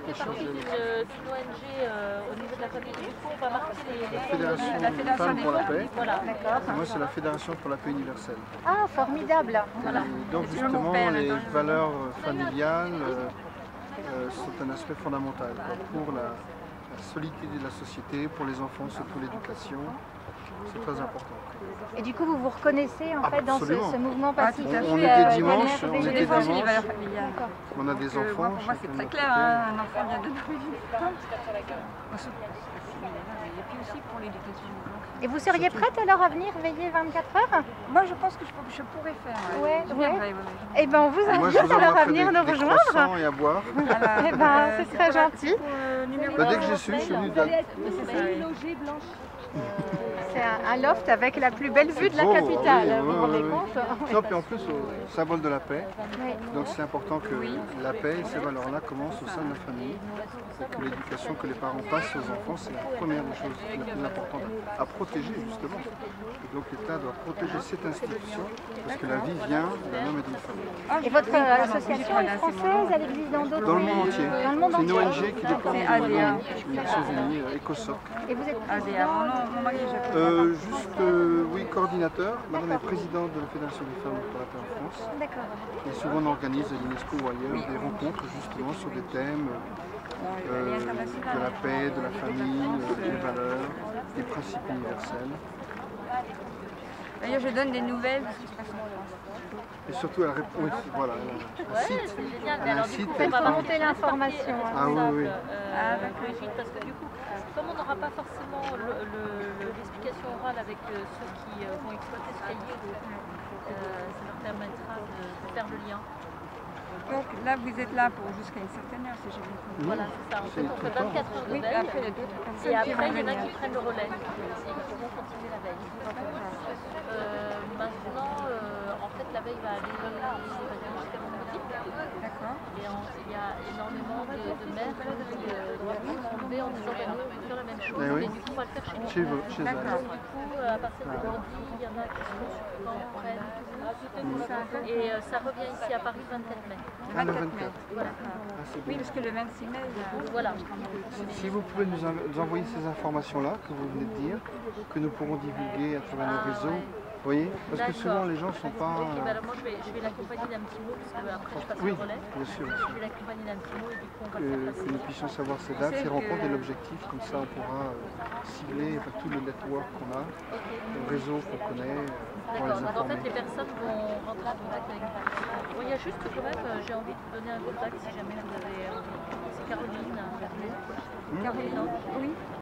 fait partie d'une ONG au niveau de la famille. Du coup, on va marquer La Fédération Femmes pour la paix. Voilà. Et moi, c'est la Fédération pour la paix universelle. Ah, formidable. Voilà. Et donc, justement, les valeurs familiales sont un aspect fondamental pour la solidité de la société, pour les enfants, surtout l'éducation. C'est très important. Et du coup, vous vous reconnaissez en fait dans Absolument. ce mouvement pacifique. On était dimanche, Daniel, on était Daniel, dimanche. valeurs familiales. On a des Moi, enfants. pour moi, c'est chacun très de clair, notre côté. hein, un enfant vient de d'origine. Et puis aussi pour l'éducation des enfants. Et vous seriez prête alors à venir veiller 24 heures? Moi, je pense que je pourrais faire. Ouais, Je ouais. viendrai, Eh bien, on vous Moi, je invite vous alors à envoie venir nous des rejoindre. croissants et à boire. Eh ben, c'est très gentil. Dès que je suis venu de... C'est un loft avec la plus belle vue de la beau, capitale, oui, vous vous oui, rendez oui. compte? Non, puis en plus, au symbole de la paix. Oui. Donc c'est important que la paix et ces valeurs-là commencent au sein de la famille. Et que l'éducation que les parents passent aux enfants, c'est la première des choses la plus importante à protéger justement. Et donc l'État doit protéger cette institution parce que la vie vient d'un homme et d'une femme. Et votre association est française, elle existe dans d'autres Dans le pays? monde entier. Dans le monde C'est une entier. ONG qui dépend C'est des ADA. Nations Unies, ECOSOC. Et vous êtes ADA. Mon mari est japonais. Oui, coordinateur. Madame est présidente de la Fédération des femmes pour la paix en France. D'accord. Et souvent on organise à l'UNESCO ou ailleurs des rencontres justement sur des thèmes de la paix, de la famille, des valeurs, des principes universels. D'ailleurs, je donne des nouvelles de ce qui se passe en France. Et surtout, elle répond, oui, voilà, elle a un site. C'est génial. Elle a un Alors, du site, coup, elle on va parle. remonter l'information. Ah oui, oui. Brigitte, parce que du coup, comme on n'aura pas forcément l'explication orale avec ceux qui vont exploiter ce cahier, ça leur permettra de faire le lien. Donc là, vous êtes là pour jusqu'à une certaine heure, si j'ai bien compris. Voilà, c'est ça. En fait, on fait 24 heures de Oui, veille. après, il y a d'autres personnes Et qui après, vont il y en a venir. qui prennent le relais et qui vont continuer la veille. Maintenant, en fait, la veille va aller jusqu'à vendredi. D'accord. Et il y a énormément de mères qui sont levées en disant ben, nous, on veut faire la même chose, Eh oui. mais du coup, on va le faire chez nous. Chez vous, chez elle. D'accord. Du coup, à partir de vendredi, il y en a qui sont sur Caen, Rennes, Toulouse. Et ça revient ici à Paris le 24 mai. Ah, le 24 mai. 24. Voilà. Ah, c'est Oui, bien. parce que le 26 mai, Voilà. Si vous pouvez nous envoyer ces informations-là que vous venez de dire, que nous pourrons divulguer à travers nos réseaux, vous voyez? Parce que souvent les gens ne sont pas... Ok, bah alors moi je vais l'accompagner d'un petit mot, parce que après je passe Oui, le relais. bien sûr, bien Je sûr. vais l'accompagner d'un petit mot et du coup on va le faire Que passer. nous puissions savoir ces dates, ces rencontres et l'objectif, comme ça on pourra cibler tout le network qu'on a, le réseau qu'on connaît, pour les D'accord, donc en fait informer. les personnes vont rentrer en contact avec moi. Bon, il y a juste quand même, j'ai envie de vous donner un contact si jamais vous avez envie. C'est Caroline Vernet. Caroline, non? oui.